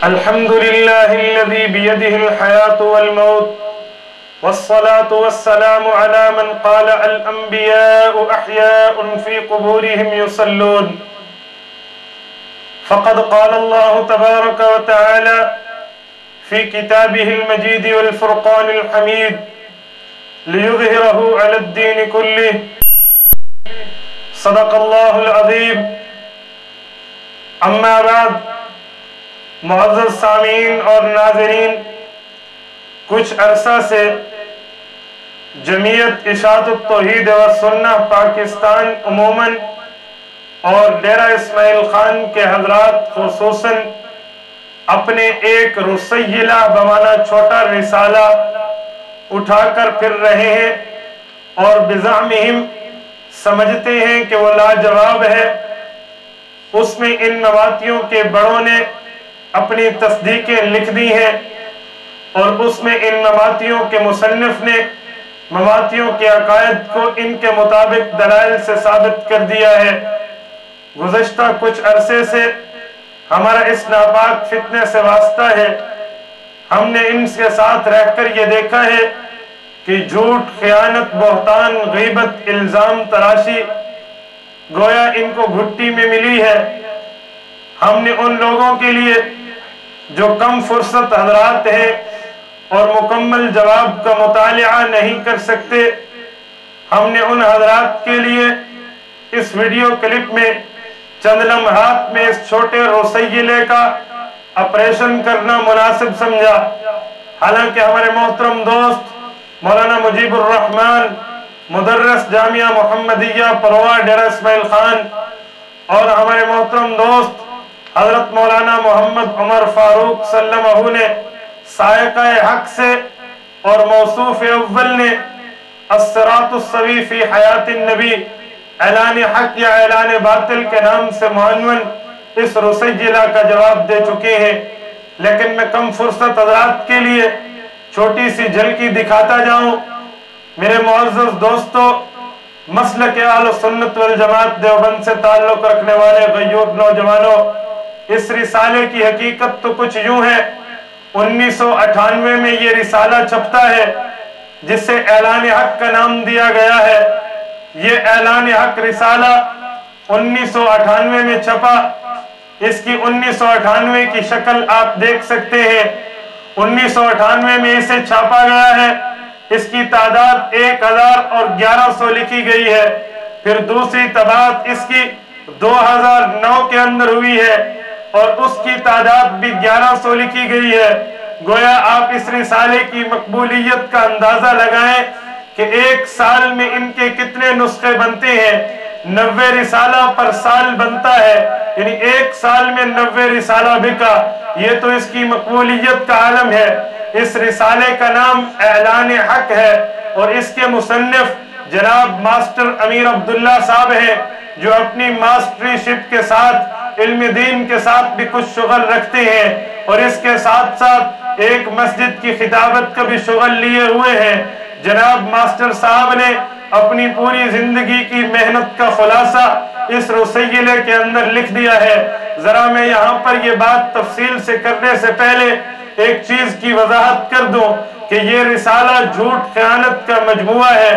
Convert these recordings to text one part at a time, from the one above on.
الحمد لله الذي بيده الحياة والموت والصلاة والسلام على من قال الأنبياء أحياء في قبورهم يصلون فقد قال الله تبارك وتعالى في كتابه المجيد والفرقان الحميد ليظهره على الدين كله صدق الله العظيم اما بعد معزز سامعین اور ناظرین، کچھ عرصہ سے جمعیت اشاعت التوحید و سنہ پاکستان عموماً اور ڈیرہ اسماعیل خان کے حضرات خصوصاً اپنے ایک رسیلہ بمعنی چھوٹا رسالہ اٹھا کر پھر رہے ہیں اور بزعمہم سمجھتے ہیں کہ وہ لاجواب ہے۔ اس میں ان مواتیوں کے بڑوں نے اپنی تصدیقیں لکھ دی ہیں اور اس میں ان مواتیوں کے مصنف نے مواتیوں کے عقائد کو ان کے مطابق دلائل سے ثابت کر دیا ہے۔ گزشتہ کچھ عرصے سے ہمارا اس ناپاک فتنے سے واسطہ ہے۔ ہم نے ان کے ساتھ رہ کر یہ دیکھا ہے کہ جھوٹ، خیانت، بہتان، غیبت، الزام تراشی گویا ان کو گھٹی میں ملی ہے۔ ہم نے ان لوگوں کے لیے جو کم فرصت حضرات ہیں اور مکمل جواب کا مطالعہ نہیں کر سکتے، ہم نے ان حضرات کے لیے اس ویڈیو کلپ میں چند لمحات میں اس چھوٹے رسیلے کا آپریشن کرنا مناسب سمجھا۔ حالانکہ ہمارے محترم دوست مولانا مجیب الرحمن مدرس جامعہ محمدیہ پروا ڈیرہ اسماعیل خان اور ہمارے محترم دوست حضرت مولانا محمد عمر فاروق سلمہ نے سائقہ حق سے اور موصوف اول نے الصراط السوی فی حیات النبی اعلان حق یا اعلان باطل کے نام سے معنون اس رسیلہ کا جواب دے چکے ہیں، لیکن میں کم فرصت حضرات کے لیے چھوٹی سی جھلکی دکھاتا جاؤں۔ میرے معزز دوستو، مسلک اہل سنت والجماعت دیوبند سے تعلق رکھنے والے غیور نوجوانوں، اس رسالے کی حقیقت تو کچھ یوں ہے۔ 1998 میں یہ رسالہ چھپتا ہے جس سے اعلان حق کا نام دیا گیا ہے۔ یہ اعلان حق رسالہ 1998 میں چھپا۔ اس کی 1998 کی شکل آپ دیکھ سکتے ہیں۔ 1998 میں اسے چھاپا گیا ہے۔ اس کی تعداد 1011 لکھی گئی ہے۔ پھر دوسری طباعت اس کی 2009 کے اندر ہوئی ہے اور اس کی تعداد بھی 1100 لکھی گئی ہے۔ گویا آپ اس رسالے کی مقبولیت کا اندازہ لگائیں کہ ایک سال میں ان کے کتنے نسخے بنتے ہیں۔ 90 رسالہ پر سال بنتا ہے، یعنی ایک سال میں 90 رسالہ بکا۔ یہ تو اس کی مقبولیت کا عالم ہے۔ اس رسالے کا نام اعلان حق ہے اور اس کے مصنف جناب ماسٹر امیر عبداللہ صاحب ہیں، جو اپنی ماسٹری شپ کے ساتھ علم دین کے ساتھ بھی کچھ شغل رکھتے ہیں اور اس کے ساتھ ساتھ ایک مسجد کی خطابت کا بھی شغل لیے ہوئے ہیں۔ جناب ماسٹر صاحب نے اپنی پوری زندگی کی محنت کا خلاصہ اس رسیلے کے اندر لکھ دیا ہے۔ ذرا میں یہاں پر یہ بات تفصیل سے کرنے سے پہلے ایک چیز کی وضاحت کر دوں کہ یہ رسالہ جھوٹ خیانت کا مجموعہ ہے۔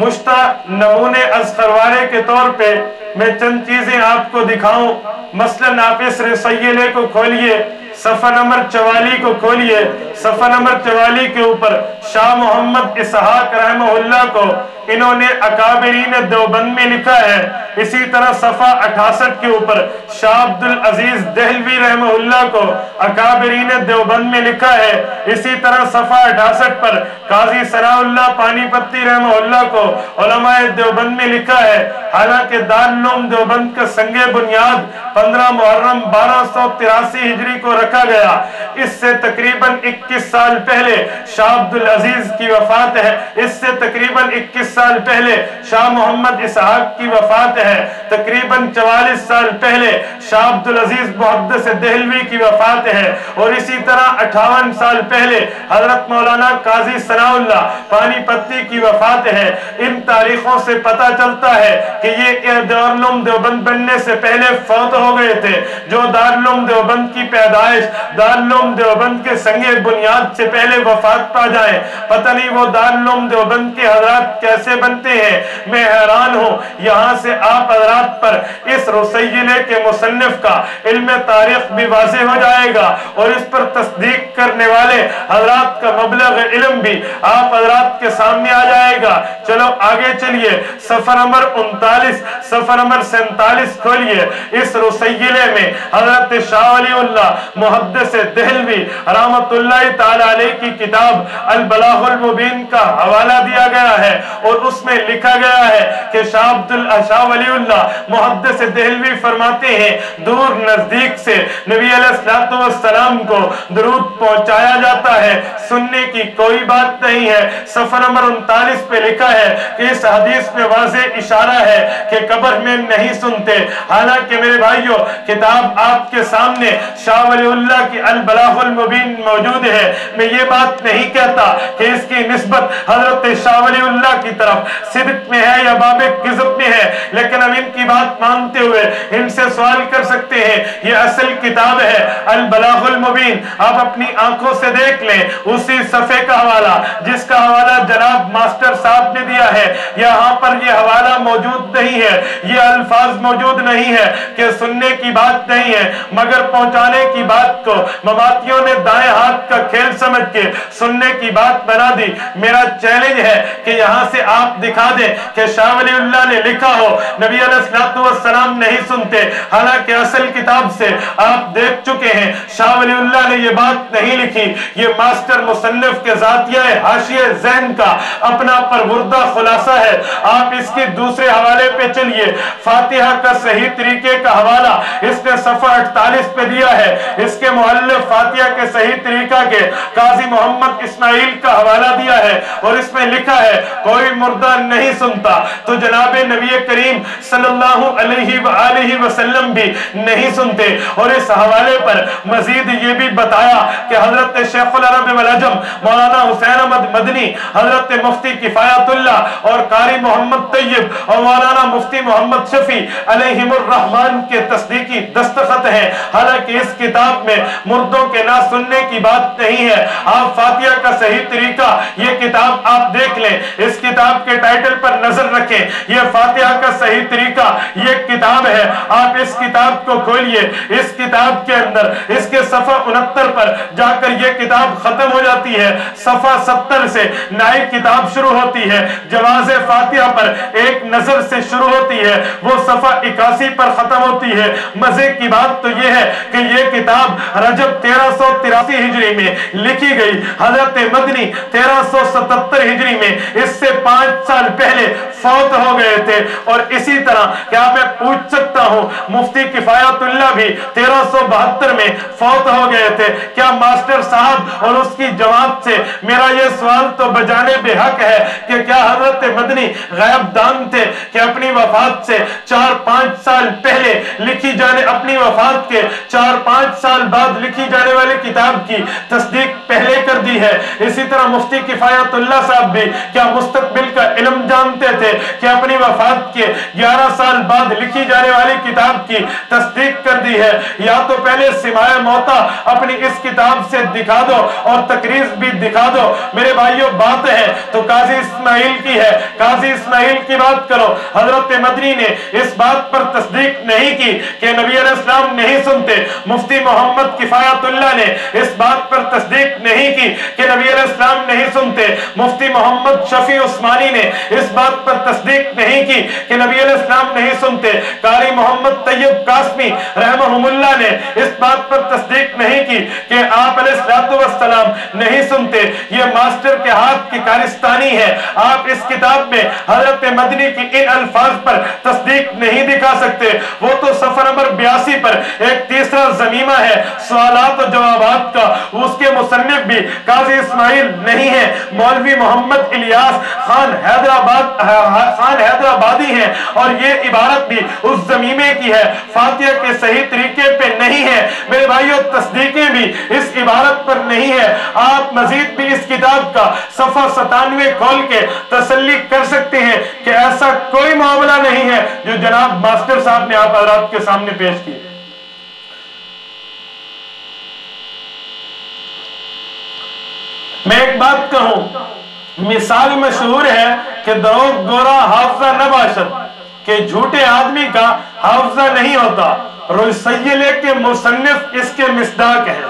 مشتہ نمونے از خروارے کے طور پہ میں چند چیزیں آپ کو دکھاؤں۔ مثلاً آپ اس رسیلے کو کھولیے، صفحہ نمبر 44 کو کھولیے۔ صفحہ نمبر 44 کے اوپر شاہ محمد اسحاق رحمہ اللہ کو انہوں نے اکابرین دیوبند میں لکھا ہے۔ اسی طرح صفحہ 68 کے اوپر شاہ عبدالعزیز دہلوی رحمہ اللہ کو اکابرین دیوبند میں لکھا ہے۔ اسی طرح صفحہ 68 پر قاضی ثناء اللہ پانی پتی رحمہ اللہ کو علماء دیوبند میں لکھا ہے۔ حالانکہ دارالعلوم دیوبند کا سنگ بنیاد 15 محرم 1283 ہجری کو رکھا گیا، اس سے تقریباً 21 سال پہلے شاہ عبد العزیز کی وفات ہے، اس سے تقریباً 21 سال پہلے شاہ محمد اسحاق کی وفات ہے، تقریباً 44 سال پہلے شاہ عبد العزیز محدث دہلوی کی وفات ہے، اور اسی طرح 58 سال پہلے حضرت مولانا قاضی ثناء اللہ پانی پتی کی وفات ہے۔ ان تاریخوں سے پتہ چلتا ہے کہ یہ دارالعلوم دیوبند بننے سے پہلے فوت ہو گئے تھے۔ جو دارالعلوم دیوبند کی پیدائش دارالعلوم دیوبند کے سنگ بنیاد سے پہلے وفات پا جائیں، پتہ نہیں وہ دارالعلوم دیوبند کے حضرات کیسے بنتے ہیں۔ میں حیران ہوں، یہاں سے آپ حضرات پر اس رسیلے کے مصنف کا علم تاریخ بھی واضح ہو جائے گا، اور اس پر تصدیق کرنے والے حضرات کا مبلغ علم بھی آپ حضرات کے سامنے آ جائے گا۔ چلو آگے چلیے، صفحہ نمبر 39 صفحہ نمبر 47 کھولیے۔ اس رسیلے میں حضرت شاہ ولی اللہ محدث دہلوی رحمت اللہ تعالی علیہ کی کتاب البلاغ المبین کا حوالہ دیا گیا ہے، اور اس میں لکھا گیا ہے کہ شاہ ولی اللہ محدث دہلوی فرماتے ہیں دور نزدیک سے نبی علیہ السلام کو درود پہنچایا جاتا ہے، سننے کی کوئی بات نہیں ہے۔ صفحہ نمبر 39 پہ لکھا ہے کہ اس حدیث میں واضح اشارہ ہے کہ قبر میں نہیں سنتے۔ حالانکہ میرے بھائیوں کتاب آپ کے سامنے شاہ ولی اللہ کی البلاغ المبین موجود ہے۔ میں یہ بات نہیں کہتا کہ اس کی نسبت حضرت شاہ ولی اللہ کی طرف صدق میں ہے یا باب کذب میں ہے، لیکن ہم ان کی بات مانتے ہوئے ان سے سوال کر سکتے ہیں۔ یہ اصل کتاب ہے البلاغ المبین، آپ اپنی آنکھوں سے دیکھ لیں اسی صفحے کا حوالہ جس کا حوالہ جناب ماسٹر صاحب نے دیا ہے۔ یہاں پر یہ حوالہ موجود نہیں ہے، یہ الفاظ موجود نہیں ہے کہ سننے کی بات نہیں ہے، مگر پہنچانے کی بات کو مماتیوں نے دائیں ہاتھ کا کھیل سمجھ کے سننے کی بات بنا دی۔ میرا چیلنج ہے کہ یہاں سے آپ دکھا دیں کہ شاہ ولی اللہ نے لکھا ہو نبی علیہ السلام نہیں سنتے، حالانکہ اصل کتاب سے آپ دیکھ چکے ہیں شاہ ولی اللہ نے یہ بات نہیں لکھی۔ یہ ماسٹر مصنف کے ذاتیہ حاشیہ ذہن کا اپنا پروردہ خلاصہ ہے۔ آپ اس کی دوسرے حوالے پہ چلیے، فاتحہ کا صحیح طریقے کا حوالہ اس نے صفحہ 48 پہ دیا ہے۔ اس کے مؤلف فاتحہ کے صحیح طریقہ کے قاضی محمد اسماعیل کا حوالہ دیا ہے، اور اس میں لکھا ہے کوئی مردہ نہیں سنتا، تو جناب نبی کریم صلی اللہ علیہ وآلہ وسلم بھی نہیں سنتے۔ اور اس حوالے پر مزید یہ بھی بتایا کہ حضرت شیخ العرب والعجم مولانا حسین احمد مدنی، حضرت مفتی کفایت اللہ اور قاری محمد طیب اور مولانا مفتی محمد شفیع علیہم الرحمن کے تصدیقی دستخط ہیں۔ حالانکہ اس کتاب میں مردوں کے نہ سننے کی بات نہیں ہے۔ آپ فاتحہ کا صحیح طریقہ یہ کتاب آپ دیکھ لیں، اس کتاب کے ٹائٹل پر نظر رکھیں، یہ فاتحہ کا صحیح طریقہ یہ کتاب ہے۔ آپ اس کتاب کو کھولیے، اس کتاب کے اندر اس کے صفحہ 69 پر جا کر یہ کتاب ختم ہو جاتی ہے۔ صفحہ 70 سے نئی کتاب شروع ہوتی ہے، جواز فاتحہ پر ایک نظر سے شروع ہوتی ہے، وہ صفحہ 81 پر ختم ہوتی ہے۔ مزے کی بات تو یہ ہے کہ یہ کتاب رجب 1383 ہجری میں لکھی گئی، حضرت مدنی 1377 ہجری میں اس سے 5 سال پہلے فوت ہو گئے تھے۔ اور اسی طرح کیا میں پوچھ سکتا ہوں مفتی کفایت اللہ بھی 1372 میں فوت ہو گئے تھے، کیا ماسٹر صاحب اور اس کی جماعت سے میرا یہ سوال تو بجانے بے حق ہے کہ کیا حضرت مدنی غیب دان تھے کہ اپنی وفات سے 4-5 سال پہلے لکھی جانے اپنی وفات کے 4-5 سال بعد لکھی جانے والی کتاب کی تصدیق پہلے کر دی ہے۔ اسی طرح مفتی کفایت اللہ صاحب بھی کیا مستقبل کا علم جانتے تھے کہ اپنی وفات کے 11 سال بعد لکھی جانے والی کتاب کی تصدیق کر دی ہے؟ یا تو پہلے سماع موتا اپنی اس کتاب سے دکھا دو اور تقریض بھی دکھا دو۔ میرے بھائیوں بات ہے تو قاضی اسماعیل کی ہے، قاضی اسماعیل کی بات کرو۔ حضرت مدنی نے اس بات پر تصدیق نہیں کی کہ نبی علیہ السلام نہیں سنتے، مفتی محمد کفایت اللہ نے اس بات پر تصدیق نہیں کی کہ نبی علیہ السلام نہیں سنتے، مفتی محمد شفیع عثمانی نے اس بات پر تصدیق نہیں کی کہ نبی علیہ السلام نہیں سنتے، قاری محمد طیب قاسمی رحمہ اللہ نے اس بات پر تصدیق نہیں کی کہ آپ علیہ السلام نہیں سنتے۔ یہ ماسٹر کے ہاتھ کی کارستانی ہے۔ آپ اس کتاب میں حضرت مدنی کی ان الفاظ پر تصدیق نہیں دکھا سکتے۔ وہ تو صفحہ نمبر 82 پر ایک تیسرا زمیمہ ہے سوالات و جوابات کا، اس کے مصنف بھی قاضی اسماعیل نہیں ہے، مولوی محمد الیاس خان حیدرآبادی ہیں، اور یہ عبارت بھی اس زمینے کی ہے، فاتحہ کے صحیح طریقے پہ نہیں ہے میرے بھائیوں، تصدیقیں بھی اس عبارت پر نہیں ہے۔ آپ مزید بھی اس کتاب کا صفحہ 97 کھول کے تسلی کر سکتے ہیں کہ ایسا کوئی معاملہ نہیں ہے جو جناب ماسٹر صاحب نے آپ حضرات کے سامنے پیش کی۔ میں ایک بات کہوں، مثال مشہور ہے کہ دروغ گورا حافظہ نہ باشد، کہ جھوٹے آدمی کا حافظہ نہیں ہوتا۔ رسیلے کے مصنف اس کے مصداق ہیں۔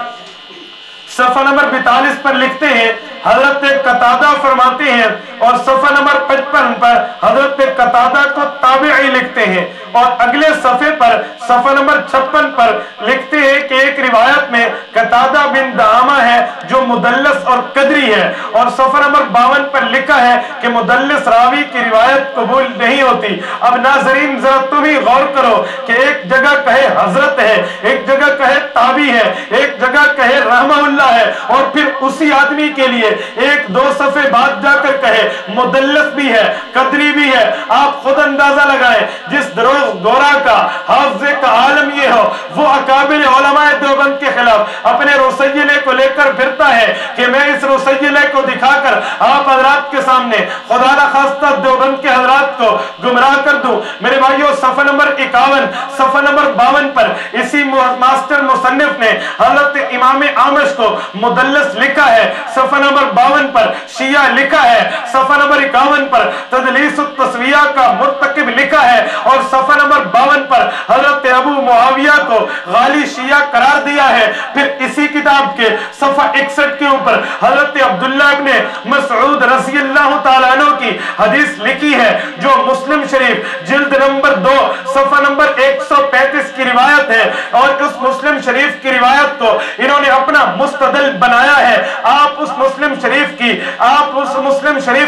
صفحہ نمبر 42 پر لکھتے ہیں، حضرت قتادہ فرماتے ہیں، اور صفحہ نمبر 55 پر حضرت قتادہ کو تابعی لکھتے ہیں، اور اگلے صفحے پر صفحہ نمبر 56 پر لکھتے ہیں کہ ایک روایت میں قتادہ بن دعامہ ہے جو مدلس اور قدری ہے، اور صفحہ نمبر 52 پر لکھا ہے کہ مدلس راوی کی روایت قبول نہیں ہوتی۔ اب ناظرین ذرا تم ہی غور کرو کہ ایک جگہ کہے حضرت ہے، ایک جگہ کہے تابعی ہے، ایک جگہ کہے رحمہ اللہ ہے، اور پھر اسی آدمی کے لیے ایک دو صفحے بعد جا کر کہے مدلس بھی ہے، قدری بھی ہے۔ آپ خود اندازہ لگائیں، جس دروغ گورا کا حافظے کا عالم یہ ہو، وہ اکابر علماء دیوبند کے خلاف اپنے رسیلے کو لے کر پھرتا ہے کہ میں اس رسیلے کو دکھا کر آپ حضرات کے سامنے خدا نخواستہ دیوبند کے حضرات کو گمراہ کر دوں۔ میرے بھائیوں، صفحہ نمبر 51 صفحہ نمبر 52 پر اسی ماسٹر مصنف نے حضرت امام اعمش کو مدلس لکھا ہے، صفحہ نمبر 52 پر شیعہ لکھا ہے، صفحہ نمبر 51 پر تدلیس التسویہ کا مرتکب لکھا ہے، اور صفحہ نمبر 52 پر حضرت ابو معاویہ کو غالی شیعہ قرار دیا ہے۔ پھر اسی کتاب کے صفحہ 61 کے اوپر حضرت عبداللہ ابن مسعود رضی اللہ تعالیٰ عنہ کی حدیث لکھی ہے، جو مسلم شریف جلد نمبر 2 صفحہ نمبر 135 کی روایت ہے، اور اس مسلم شریف کی روایت کو انہوں نے اپنا مستدل بنایا ہے۔ آپ اس مسلم شریف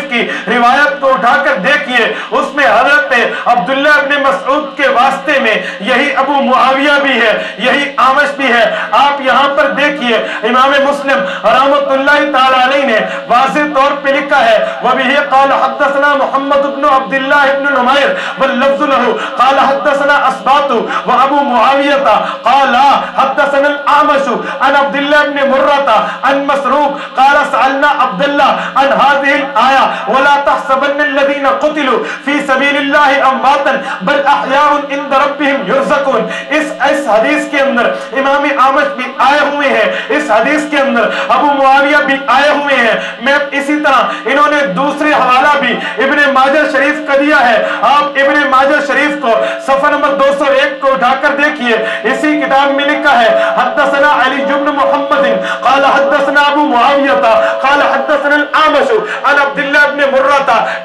کی روایت کو اٹھا کر دیکھیے، اس میں حضرت عبداللہ ابن مسعود کے واسطے میں یہی ابو معاویہ بھی ہے، یہی اعمش بھی ہے۔ آپ یہاں پر دیکھیے، امام مسلم رحمۃ اللہ تعالی علیہ نے واضح طور پہ لکھا ہے، وَبِهِ قَالَ حَدَّثَنَا محمد بن عبداللہ بن نمیر واللفظ له قال حدثنا اسباط وابو معاویہ قال حدثنا الاعمش عن عبد الله بن مرة عن مسروق قال سألنا عبد الله عن هذه الآية ولا تحسبن الذين قتلوا في سبيل الله امواتا بل احياء عند ربهم يرزقون۔ اس حدیث کے اندر امام اعمش بھی آئے ہوئے ہیں، اس حدیث کے اندر ابو معاویہ بھی آئے ہوئے ہیں۔ میں اسی طرح انہوں نے دوسرے حوالہ بھی ابن ماجہ شریف کا دیا ہے۔ آپ ابن ماجہ شریف کو صفحہ نمبر 201 کو اٹھا کر دیکھیے، اسی کتاب میں لکھا ہے، حدثنا علی بن محمد قال حدثنا ابو معاویہ قال حدثنا الاعمش عن عبداللہ ابن مرہ۔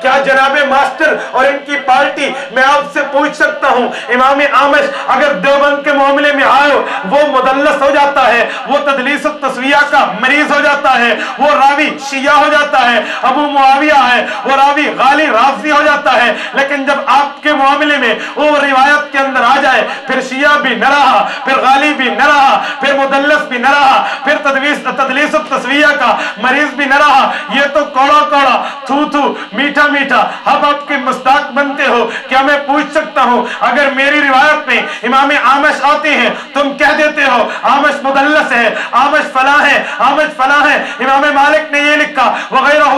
کیا جناب ماسٹر اور ان کی پارٹی، میں آپ سے پوچھ سکتا ہوں، امام اعمش اگر دیوبند کے معاملے میں آئے وہ مدلس ہو جاتا ہے، وہ تدلیس التسویہ کا مریض ہو جاتا ہے، وہ راوی شیعہ ہو جاتا ہے، ابو معاویہ ہے وہ راوی غالی رافضی ہو جاتا ہے، لیکن جب آپ کے معاملے میں وہ روایت کے اندر آ جائے، پھر شیعہ بھی نہ رہا، پھر غالی بھی نہ رہا، پھر مدلس بھی نہ رہا، پھر تدلیس التسویہ کا مریض بھی نہ رہا، یہ تو کوڑا کوڑا تھو تھو میٹھا میٹھا اب آپ کے مصداق بنتے ہو۔ کیا میں پوچھ سکتا ہوں، اگر میری روایت میں امام اعمش آتے ہیں، تم کہہ دیتے ہو اعمش مدلس ہے، اعمش فلاں ہے، اعمش فلاں ہے، امام مالک نے یہ لکھا، وغیرہ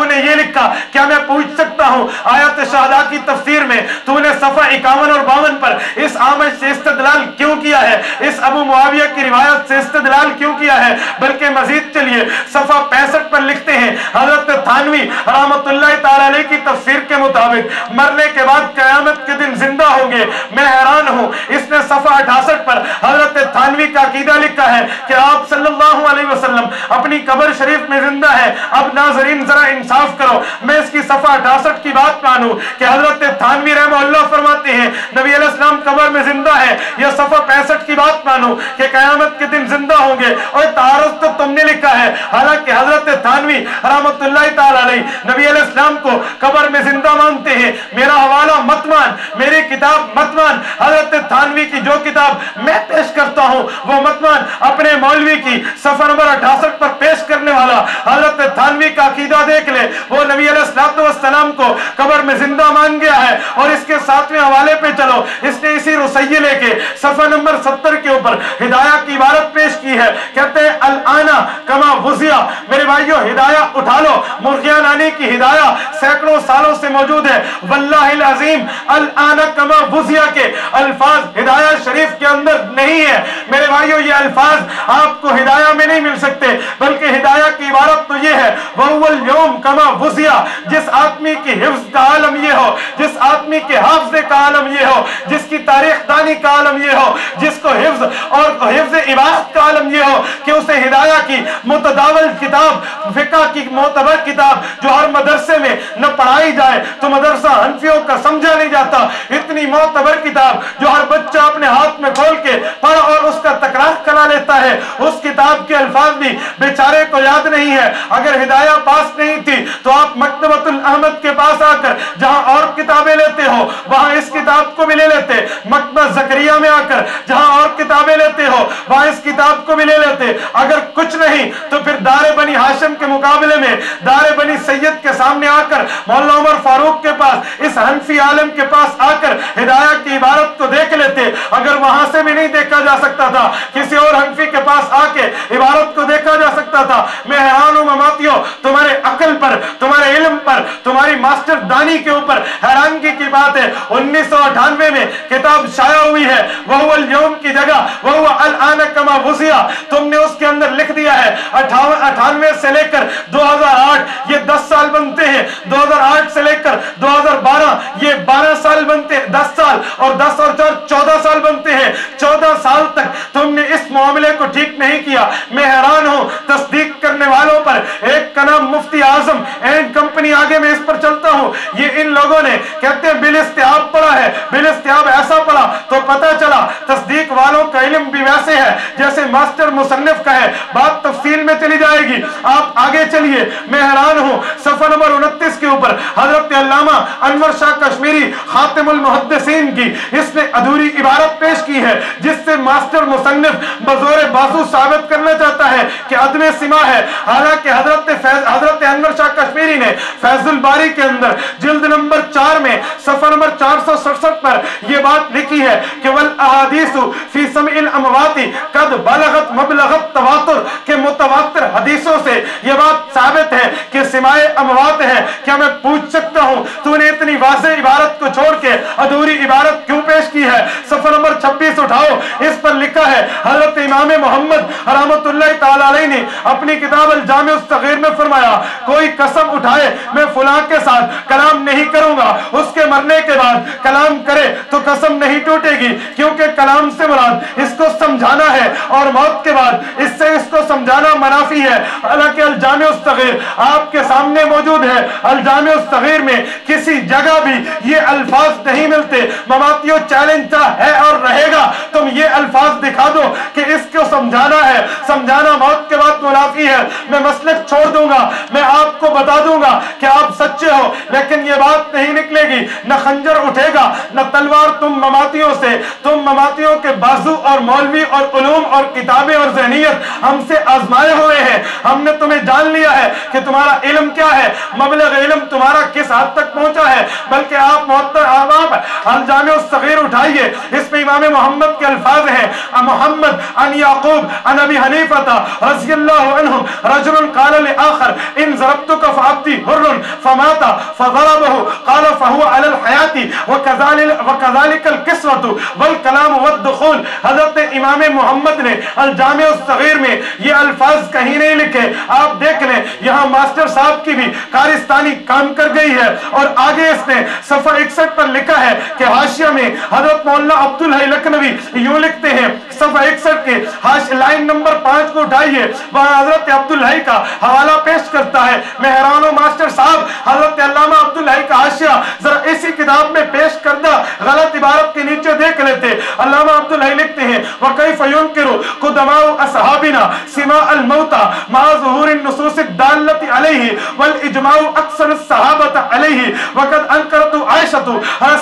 نے یہ لکھا، کیا میں پوچھ سکتا ہوں آیت شہداء کی تفسیر میں تو نے صفحہ 51 اور 52 پر اس اعمش سے استدلال کیوں کیا ہے، اس ابو معاویہ کی روایت سے استدلال کیوں کیا ہے؟ بلکہ مزید چلیے، صفحہ 65 پر لکھتے ہیں، حضرت تھانوی رحمت اللہ تعالی علیہ کی تفسیر کے مطابق مرنے کے بعد قیامت کے دن زندہ ہوں گے۔ میں حیران ہوں، اس نے صفحہ 68 پر حضرت تھانوی کا عقیدہ لکھا ہے کہ آپ صلی اللہ علیہ وسلم اپنی قبر شریف میں زندہ ہے۔ اب ناظرین ذرا انصاف کرو، میں اس کی صفحہ 68 کی بات مانوں کہ حضرت تھانوی رحمہ اللہ فرماتے ہیں نبی علیہ السلام قبر میں زندہ ہے، یا صفحہ 65 کی بات مانوں کہ قیامت کے دن زندہ ہوں گے؟ اور تعارض تو تم نے لکھا لکھا ہے حالانکہ حضرت تھانوی رحمت اللہ تعالی علیہ نبی علیہ السلام کو قبر میں زندہ مانتے ہیں، میرا حوالہ مت مان، میری کتاب مت مان، حضرت تھانوی کی جو کتاب میں پیش کرتا ہوں وہ مت مان، اپنے مولوی کی صفحہ نمبر 68 پر پیش کرنے والا حضرت تھانوی کا عقیدہ دیکھ لے، وہ نبی علیہ السلام کو قبر میں زندہ مان گیا ہے۔ اور اس کے 7ویں حوالے پہ چلو، اس نے اسی رسیلے کے صفحہ نمبر 70 کے اوپر ہدایہ کی عبارت پیش کی ہے، کہتے ہیں الانا کما وزیا، میرے بھائیو ہدایہ اٹھا لو، مرغیاں نانی کی ہدایہ سینکڑوں سالوں سے موجود ہے، واللہ العظیم الانا کما وزیا کے الفاظ ہدایہ شریف کے اندر نہیں ہے۔ میرے بھائیو یہ الفاظ آپ کو ہدایہ میں نہیں مل سکتے، بلکہ ہدایہ کی عبارت تو یہ ہے وَهُوَ الْيَوْمُ كَمَا وُزِيَا، جس آدمی کی حفظ کا عالم یہ ہو، جس آدمی کے حافظے کا عالم یہ ہو، جس کی تاریخ دانی کا عالم یہ ہو، جس کو حفظ اور حفظ عبادت کا عالم یہ ہو کہ اسے ہدایہ کی متداول کتاب، فقہ کی معتبر کتاب جو ہر مدرسے میں نہ پڑھائی جائے تو مدرسہ حنفیوں کا سمجھا نہیں جاتا، اتنی معتبر کتاب جو ہر بچہ اپنے ہاتھ میں کھول کے پڑھ اور اس کا تکرار کرا لیتا ہے، اس کتاب کے الفاظ بھی بیچارے کو یاد نہیں ہے۔ اگر ہدایہ پاس نہیں تھی تو آپ مکتبۃ الاحمد کے پاس آ کر جہاں اور کتابیں لیتے ہو وہاں اس کتاب کو بھی لے لیتے، مکتبہ زکریا میں آ کر جہاں اور کتابیں لیتے ہو وہاں اس کتاب کو بھی لے لیتے۔ اگر کچھ نہیں تو پھر دار بنی ہاشم کے مقابلے میں دار بنی سید کے سامنے آ کر مولانا عمر فاروق کے پاس، اس حنفی عالم کے پاس آ کر ہدایہ کی عبارت کو دیکھ لیتے۔ اگر وہاں سے بھی نہیں دیکھا جا سکتا تھا، کسی اور حنفی کے پاس آ کے عبارت کو دیکھا جا سکتا تھا۔ میں حیران ہوں مماتیوں، تمہارے عقل پر، تمہارے علم پر، تمہاری ماسٹر دانی کے اوپر حیرانگی کی بات ہے۔ 1998 میں کتاب شائع ہوئی ہے، وَهُوَ الْيَوْمُ کی جگہ وَهُوَ الْآنَ كَمَا وُزِيَا، تم نے اس کے اندر لکھ دیا ہے 98 سے لے کر 2008 یہ 10 سال بنتے ہیں، 2008 سے لے کر 2012 یہ 12 سال بنتے ہیں، 10 سال اور 10 اور 4 14 سال بنتے ہیں۔ 14 سال تک تم نے اس معاملے کو ٹھیک نہیں کیا۔ میں حیران ہوں، تصدیق کرنے والوں پر ایک کا نام مفتی اعظم اینڈ کمپنی، آگے میں اس پر چلتا ہوں، یہ ان لوگوں نے کہتے ہیں بالاستیاب پڑھا ہے، بالاستیاب ایسا پڑھا تو پتا چلا تصدیق والوں کا علم بھی ویسے ہے جیسے ماسٹر مصنف کا ہے، بات تفصیل میں چلی جائے گی، آپ آگے چلیے۔ میں حیران ہوں، صفحہ نمبر 29 کے اوپر حضرت علامہ انور شاہ کشمیری خاتم المحدثین کی اس نے ادھوری عبارت پیش کی ہے جس سے ماسٹر مصنف بزور بازو ثابت کرنا چاہتا ہے کہ عدم سماع ہے، حالانکہ حضرت انور شاہ کشمیری نے فیض الباری کے اندر جلد نمبر 4 میں صفحہ نمبر 467 پر یہ بات لکھی ہے کہ والاحادیث فی سمع الاموات قد بلغت مبلغ التواتر، کہ متواتر حدیثوں سے یہ بات ثابت ہے کہ سماع اموات ہے۔ کیا میں پوچھ سکتا ہوں تو نے اتنی واضح عبارت کو چھوڑ کے ادھوری عبارت کیوں پیش کی ہے؟ صفحہ نمبر 26 اٹھاؤ، اس پر لکھا ہے حضرت امام محمد رحمت اللہ تعالی علیہ نے اپنی کتاب الجامع الصغیر میں فرمایا کوئی قسم اٹھائے میں فلاں کے ساتھ کلام نہیں کروں گا، اس کے مرنے کے بعد کلام کرے تو قسم نہیں ٹوٹے گی، کیونکہ کلام سے مراد اس کو سمجھانا ہے اور موت کے بعد اس سے اس کو سمجھانا منافی ہے۔ حالانکہ الجامع الصغیر آپ کے سامنے موجود ہے، الجامع الصغیر میں کسی جگہ بھی یہ الفاظ نہیں ملتے۔ مماتیوں چیلنج ہے اور رہے گا، تم یہ الفاظ دکھا دو کہ اس کو سمجھانا ہے، سمجھانا موت کے بعد منافی ہے، میں مسلک چھوڑ دوں گا، میں آپ کو بتا دوں گا کہ آپ سچے ہو، لیکن یہ بات نہیں نکلے گی، نہ خنجر اٹھے گا نہ تلوار تم مماتیوں سے۔ تم مماتیوں کے بازو اور مولوی اور علوم اور کتابیں اور ذہنیت ہم سے آزمائے ہوئے ہیں، ہم نے تمہیں جان لیا ہے کہ تمہارا علم کیا ہے، مبلغ علم تمہارا کس حد تک پہنچا ہے، بلکہ آپ محترم احباب الجامع الصغیر اٹھائیے، اس میں امام محمد کے الفاظ ہیں محمد ان یعقوب ان ابی حنیفہ رضی اللہ عنہ رجل قال لآخر ان ضربتك فعبدی حر فمات فضربه قال فهو على الحیات وكذلك الكسوة والکلام والدخول۔ حضرت امام محمد نے الجامع الصغیر میں یہ الفاظ کہیں نہیں لکھے، آپ دیکھ لیں یہاں ماسٹر صاحب کی بھی کارستانی کام کر گئی ہے، اور آگے اس نے صفحہ 61 پر لکھا ہے کہ حاشیہ میں حضرت مولانا عبدالحی لکھنوی یوں لکھتے ہیں صفحہ 61 کے لائن نمبر 5 کو اٹھائیے، وہاں حضرت عبدالحی کا حوالہ پیش کرتا ہے۔ مہران و ماسٹر صاحب حضرت علامہ عبدالحی کا حاشیہ ذرا اسی کتاب میں پیش کردہ غلط عبارت کے نیچے دیکھ لیتے۔ علامہ عبدالحی لکھتے ہیں وَكَيْفَ يُنْكِرُ قُدَمَاءُ أَصْحَابِنَا سِمَاءَ الْمَوْتَى مَعَ ظُهُورِ النُّصُوصِ الدَّالَّةِ عَلَيْهِ وَالْإِجْمَاعُ أَكْثَرِ الصَّحَابَةِ عَلَيْهِ وَقَدْ أَنْكَرَتْ عَائِشَةُ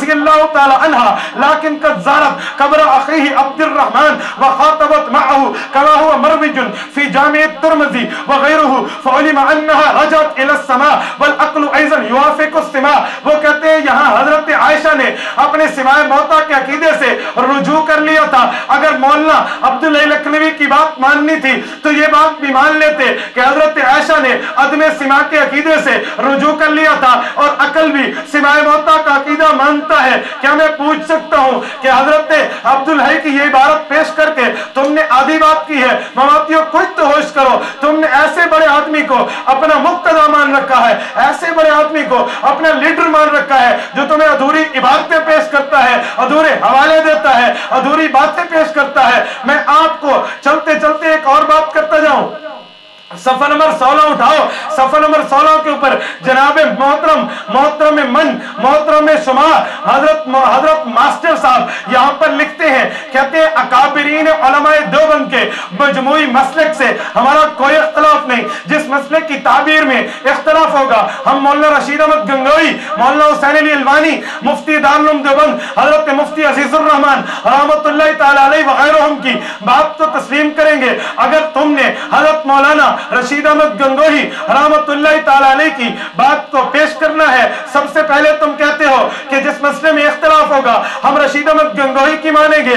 رضي الله تعالى عنها لكن قد زارت قبر أخيه عبد الرحمن وخاطبت معه كما هو مروج في جامع الترمذي وغيره فعلم أنها رجعت إلى السماء والعقل أيضا يوافق السماء۔ وہ کہتے ہیں یہاں حضرت عائشہ نے اپنے سماع موتا کے عقیدے سے رجوع کر لیا تھا۔ اگر مولانا عبدالحی لکھنوی کی بات ماننی تھی تو یہ بات بھی مان لیتے کہ حضرت عائشہ نے عدم سماع کے عقیدے سے رجوع کر لیا تھا، اور عقل بھی سماع موتا کا عقیدہ مانتا ہے۔ کیا میں پوچھ سکتا ہوں کہ حضرت عبدالحی کی یہ عبارت پیش کر کے تم نے آدھی بات کی ہے؟ مواتیوں کچھ تو ہوش کرو، تم نے ایسے بڑے آدمی کو اپنا مقتدی مان رکھا ہے، ایسے بڑے آدمی کو اپنا لیڈر مان رکھا ہے جو تمہیں ادھوری عبارتیں پیش کرتا ہے، ادھورے حوالے دیتا ہے، ادھوری باتیں پیش کرتا ہے۔ میں آپ کو چلتے چلتے ایک اور بات کرتا جاؤں۔ صفحہ نمبر 16 اٹھاؤ، صفحہ نمبر 16 کے اوپر جناب محترم محترم شما حضرت ماسٹر صاحب یہاں پر لکھتے ہیں، کہتے ہیں اکابرین علماء دیوبند کے مجموعی مسلک سے ہمارا کوئی اختلاف نہیں۔ جس مسلک کی تعبیر میں اختلاف ہوگا ہم مولانا رشید احمد گنگوئی، مولانا حسین علی الوانی، مفتی دارالعلوم دیوبند حضرت مفتی عزیز الرحمان رحمۃ اللہ تعالی علیہ وغیرہم کی بات کو تسلیم کریں گے۔ اگر تم نے حضرت مولانا رشید احمد گنگوہی رحمت اللہ تعالی علیہ کی بات کو پیش کرنا ہے، سب سے پہلے تم کہتے ہو کہ جس مسئلے میں اختلاف ہوگا ہم رشید احمد گنگوہی کی مانیں گے۔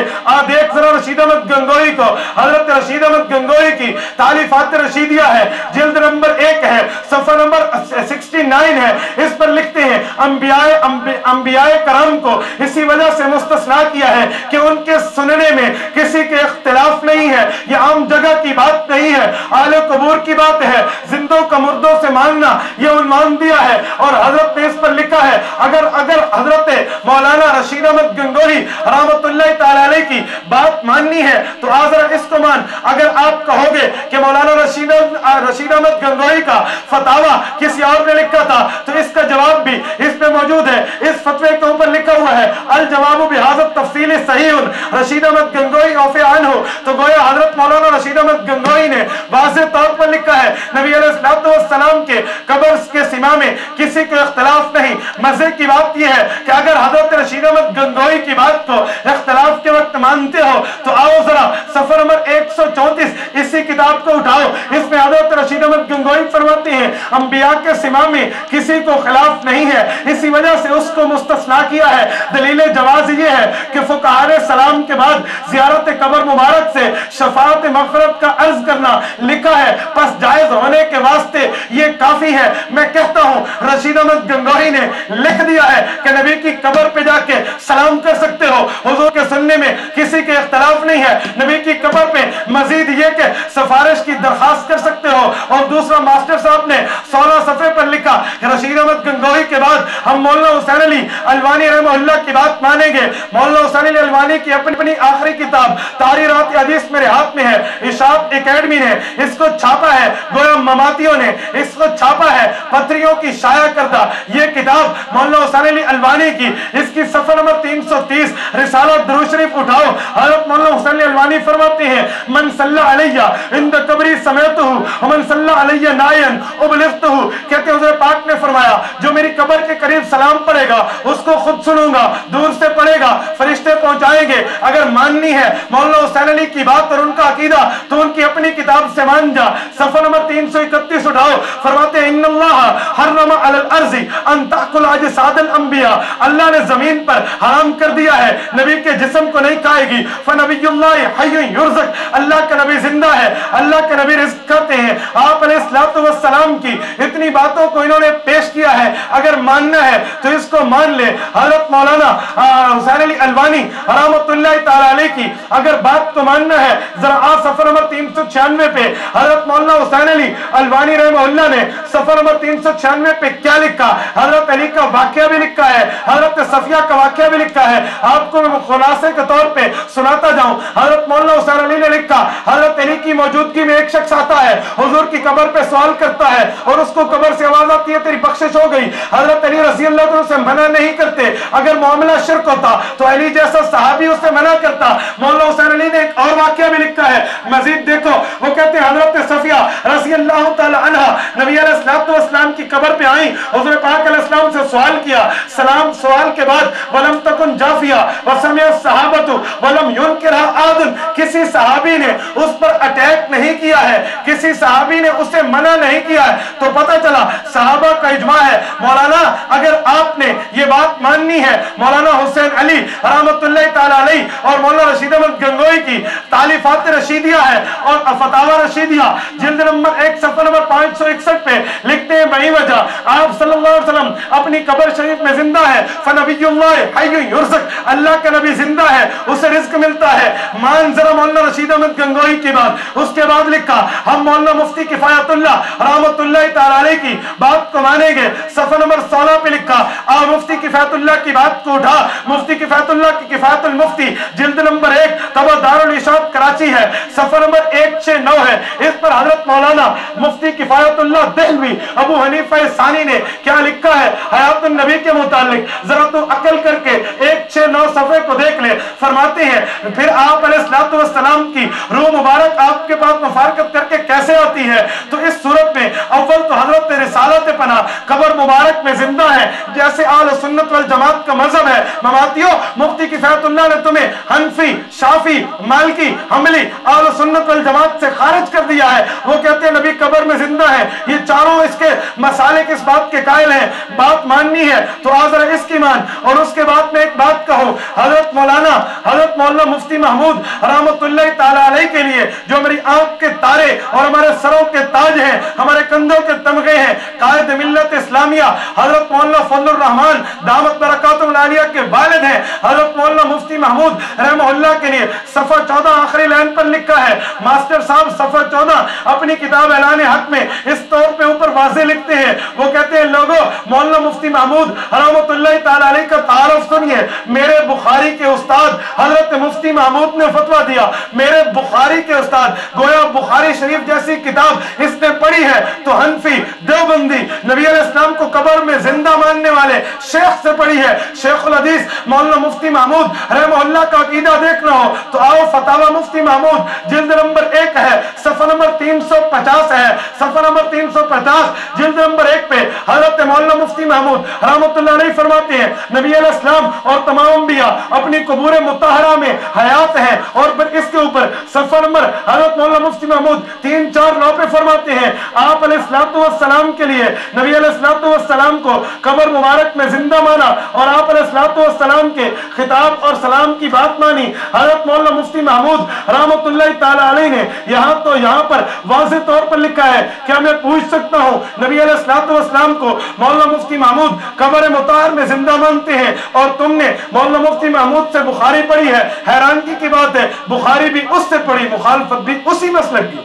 دیکھ ذرا رشید احمد گنگوہی کو، حضرت رشید احمد گنگوہی کی تالیفات رشیدیہ ہے، جلد نمبر 1 ہے، صفحہ نمبر 69 ہے۔ اس پر لکھتے ہیں انبیاء کرام کو اسی وجہ سے مستثنا کیا ہے کہ ان کے سننے میں کسی کے اختلاف نہیں ہے، یہ عام جگہ کی بات نہیں ہے، اہل قبور کی بات ہے، زندوں کا مردوں سے ماننا یہ عنوان دیا ہے۔ اور حضرت نے اس پر لکھا ہے اگر حضرت مولانا رشید احمد گنگوہی رحمت اللہ تعالی علیہ کی بات ماننی ہے تو آزر اس کو مان۔ اگر آپ کہو گے کہ مولانا رشید احمد گنگوہی کا فتاوہ کسی اور نے لکھا تھا تو اس کا جواب بھی اس پہ موجود ہے، اس فتوے کے اوپر لکھا ہوا ہے الجواب بہذا التفصیل صحیح رشید احمد گنگوہی اوفی عنہ۔ تو گویا حضرت مولانا رشید احمد گنگوہی نے واضح طور پر لکھا ہے نبی علیہ السلام کے قبر کے سما میں کسی کو اختلاف نہیں۔ مزے کی بات یہ ہے کہ اگر حضرت رشید احمد گنگوہی کی بات کو اختلاف کے وقت مانتے ہو تو آؤ ذرا صفحہ نمبر 134 اسی کتاب کو اٹھاؤ۔ اس میں حضرت رشید احمد گنگوہی فرماتے ہیں انبیاء کے سما میں کسی کو خلاف نہیں ہے، اسی وجہ سے اس کو مستثنا کیا ہے۔ دلیل جواز یہ ہے کہ فقہاء سلام کے بعد زیارت قبر مبارک سے شفاعت مغفرت کا عرض کرنا لکھا ہے، پس جائز ہونے کے واسطے یہ کافی ہے۔ میں کہتا ہوں رشید احمد گنگوہی نے لکھ دیا ہے کہ نبی کی قبر پہ جا کے سلام کر سکتے ہو، حضور کے سننے میں کسی کے اختلاف نہیں ہے۔ نبی کی قبر پہ مزید یہ کہ سفارش کی درخواست کر سکتے ہو۔ اور دوسرا ماسٹر صاحب نے 16 صفحے پر لکھا کہ رشید احمد گنگوہی کے بعد ہم مولانا حسین علی الوانی رحمہ اللہ کی بات مانیں گے۔ مولانا حسین علی الوانی کی اپنی آخری کتاب تحریرات حدیث میرے ہاتھ میں ہے، اشاعت اکیڈمی نے اس کو چھاپا ہے، گویا مماتیوں نے اس کو چھاپا ہے، پتریوں کی شائع کردہ یہ کتاب مولانا حسین علی الوانی کی، اس کی صفحہ نمبر 330 رسالہ درود شریف اٹھاؤ۔ حضرت مولانا حسین علی الوانی فرماتے ہیں من صلی علیہ عند قبری سمیتہ ومن صلی علیہ نائیا ابلغتہ، کہتے حضور پاک نے فرمایا جو میری قبر کے قریب سلام پڑھے گا اس کو خود سنوں گا، دور سے پڑھے گا فرشتے پہنچائیں گے۔ اگر ماننی ہے مولانا حسین علی کی بات اور ان کا عقیدہ تو ان کی اپنی کتاب سے مان جا۔ صفحہ نمبر 331 اٹھاؤ، فرماتے ہیں ان اللہ حرم علی الارض ان تاکل اجساد الانبیاء، اللہ نے زمین پر حرام کر دیا ہے نبی کے جسم کو نہیں کھائے گی۔ فنبی اللہ حی یرزق، اللہ کا نبی زندہ ہے، اللہ کا نبی رزق کرتے ہیں۔ آپ علیہ السلام کی اتنی باتوں کو انہوں نے پیش کیا ہے، اگر ماننا ہے تو اس کو مان لے۔ حضرت مولانا حسین علی الوانی رحمت اللہ تعالی علیہ کی اگر بات کو ماننا ہے ذرا صفحہ نمبر 396 پہ حضرت مولانا مولانا حسین علی الوانی رحمہ اللہ نے صفحہ نمبر 396 پہ کیا لکھا؟ حضرت علی کا واقعہ بھی لکھا ہے، حضرت صفیہ کا واقعہ بھی لکھا ہے. آپ کو میں خلاصے کے طور پہ سناتا جاؤں. حضرت مولانا حسین علی نے لکھا حضرت علی کی موجودگی میں ایک شخص آتا ہے، حضور کی قبر پہ سوال کرتا ہے اور اس کو قبر سے آواز آتی ہے تیری بخشش ہو گئی. حضرت علی رضی اللہ عنہ سے منع نہیں کرتے، اگر معاملہ شرک ہوتا تو علی جیسا صحابی اس سے منع کرتا. مولانا حسین علی نے ایک اور واقعہ بھی لکھا ہے. مزید دیکھو، وہ کہتے ہیں حضرت صفیہ رضی اللہ تعالی عنہ نبی علیہ السلام کی قبر پہ آئیں، حضور پاک علیہ السلام سے سوال کیا. سوال کے بعد ولم تکن جافیہ وسمع الصحابۃ ولم ينکرها احد، کسی صحابی نے اس پر اٹیک نہیں کیا ہے، کسی صحابی نے اسے منع نہیں کیا ہے. تو پتہ چلا صحابہ کا اجماع ہے. مولانا اگر آپ نے یہ بات ماننی ہے مولانا حسین علی رحمۃ اللہ تعالی علیہ اور مولانا رشید احمد گنگوئی کی تالیفات رشیدیہ ہے اور فتاوی رشیدیہ جلد نمبر 1 صفحہ نمبر 561 پہ لکھتے ہیں بہی وجہ آپ صلی اللہ علیہ وسلم اپنی قبر شریف میں زندہ ہے. فنبی اللہ حی یرزق، اللہ کا نبی زندہ ہے، اسے رزق ملتا ہے. مان ذرا مولانا رشید احمد گنگوئی کی بات. اس کے بعد لکھا ہم مولانا مفتی کفایت اللہ رحمۃ اللہ تعالی علیہ کی بات کو مانیں گے. صفحہ نمبر 16 پہ لکھا مفتی کفایت اللہ کی بات کو اٹھا. مفتی کفایت اللہ کی کفایت المفتی جلد نمبر 1 طبع دارالارشاد کراچی ہے، صفحہ نمبر 169 ہے. اس پر حضرت مولانا مفتی کفایت اللہ دہلوی ابو حنیفہ ثانی نے کیا لکھا ہے حیات النبی کے متعلق. ذرا تو عقل کر کے 169 صفحے کو دیکھ لے. فرماتے ہیں پھر آپ علیہ السلام کی روح مبارک آپ کے پاس مفارقت کر کے کیسے آتی ہے؟ تو اس صورت میں اول تو حضرت رسالت پناہ قبر مبارک میں زندہ ہے جیسے اہل سنت والجماعت کا مذہب ہے. مماتیوں، مفتی کفایت اللہ نے تمہیں حنفی، شافی، مالکی، حنبلی اہل سنت والجماعت سے خارج کر دیا ہے. وہ کہتے ہیں نبی قبر میں زندہ ہے. یہ چاروں اس کے مسالک اس بات کے قائل ہیں. بات ماننی ہے تو آذر اس کی مان. اور اس کے بعد میں ایک بات کہوں، حضرت مولانا مفتی محمود رحمۃ اللہ تعالی علیہ کے لیے جو ہماری آنکھ کے تارے اور ہمارے سروں کے تاج ہیں، ہمارے کندھوں کے تمغے ہیں، قائد ملت اسلامیہ حضرت مولانا فضل الرحمان دامت برکاتہ العالیہ کے والد ہیں. حضرت مولانا مفتی محمود رحمہ اللہ کے لیے صفحہ 14 آخری لائن پر لکھا ہے. ماسٹر صاحب صفحہ 14 اپنی کتاب اعلان حق میں اس طور پہ اوپر واضح لکھتے ہیں. وہ کہتے ہیں لوگوں مولانا مفتی محمود رحمۃ اللہ تعالی علیہ کا تعارف سنیے. میرے بخاری کے استاد حضرت مفتی محمود نے فتویٰ دیا. میرے بخاری کے استاد، گویا بخاری شریف جیسی کتاب اس نے پڑھی ہے تو حنفی، دیوبندی، نبی علیہ السلام کو قبر میں زندہ ماننے والے شیخ سے پڑھی ہے. شیخ الحدیث مولانا مفتی محمود رحمہ اللہ کا عقیدہ دیکھنا ہو تو آؤ فتاوی مفتی محمود جلد نمبر 1 ہے، صفحہ نمبر 350 ہے. صفحہ نمبر 350 جلد نمبر 1 پہ حضرت مولانا مفتی محمود رحمۃ اللہ علیہ فرماتے ہیں نبی علیہ السلام اور تمام انبیاء اپنی قبور مطہرہ میں حیات ہیں. اور پھر اس کے اوپر صفحہ نمبر حضرت مولانا مفتی محمود 349 پہ فرماتے ہیں آپ علیہ السلام کے لیے نبی علیہ السلام کو قبر مبارک میں زندہ مانا اور آپ علیہ السلام کے خطاب اور سلام کی بات مانی. حضرت مولانا مفتی محمود رحمۃ اللہ تعالی علیہ نے یہاں پر واضح طور پر لکھا ہے. کیا میں پوچھ سکتا ہوں نبی علیہ السلام کو مولانا مفتی محمود قبر مطہر میں زندہ مانتے ہیں اور تم نے مولانا مفتی محمود سے بخاری پڑھی ہے؟ حیرانگی کی بات ہے بخاری بھی اس سے پڑھی، مخالفت بھی اسی مسلک کی.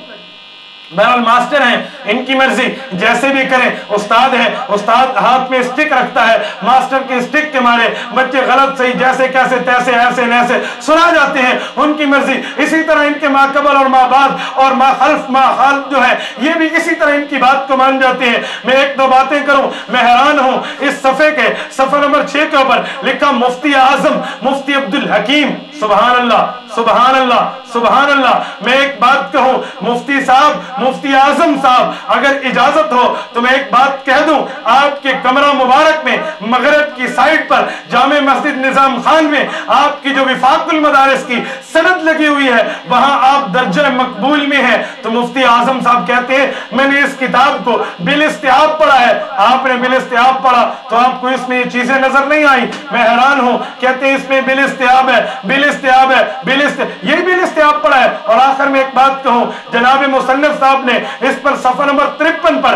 بہرحال ماسٹر ہیں، ان کی مرضی جیسے بھی کریں. استاد ہے، استاد ہاتھ میں اسٹک رکھتا ہے، ماسٹر کے اسٹک کے مارے بچے غلط صحیح جیسے کیسے تیسے ایسے نیسے سنا جاتے ہیں. ان کی مرضی. اسی طرح ان کے ما قبل اور ما بعد اور ما خلف ما خالف جو ہے یہ بھی اسی طرح ان کی بات کو مان جاتے ہیں. میں ایک دو باتیں کروں. میں حیران ہوں اس صفحے کے صفحہ نمبر 6 کے اوپر لکھا مفتی اعظم مفتی عبدالحکیم. سبحان اللہ سبحان اللہ سبحان اللہ. میں ایک بات کہوں مفتی صاحب، مفتی اعظم صاحب، اگر اجازت ہو تو میں ایک بات کہہ دوں. آپ کے کمرہ مبارک میں مغرب کی سائٹ پر جامع مسجد نظام خان میں آپ کی جو وفاق المدارس کی سند لگی ہوئی ہے وہاں آپ درجہ مقبول میں ہیں. تو مفتی اعظم صاحب کہتے ہیں میں نے اس کتاب کو بالاستیعاب پڑھا ہے. آپ نے بالاستیعاب پڑھا تو آپ کو اس میں یہ چیزیں نظر نہیں آئی. میں حیران ہوں. کہتے ہیں اس میں بالاستیعاب ہے، بالاستیعاب ہے، یہی بالاستیعاب پڑھا ہے. اور آخر میں ایک بات کہوں، جناب مصنف صاحب نے اس پر صفحہ صفحہ نمبر 53 پر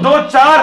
2-4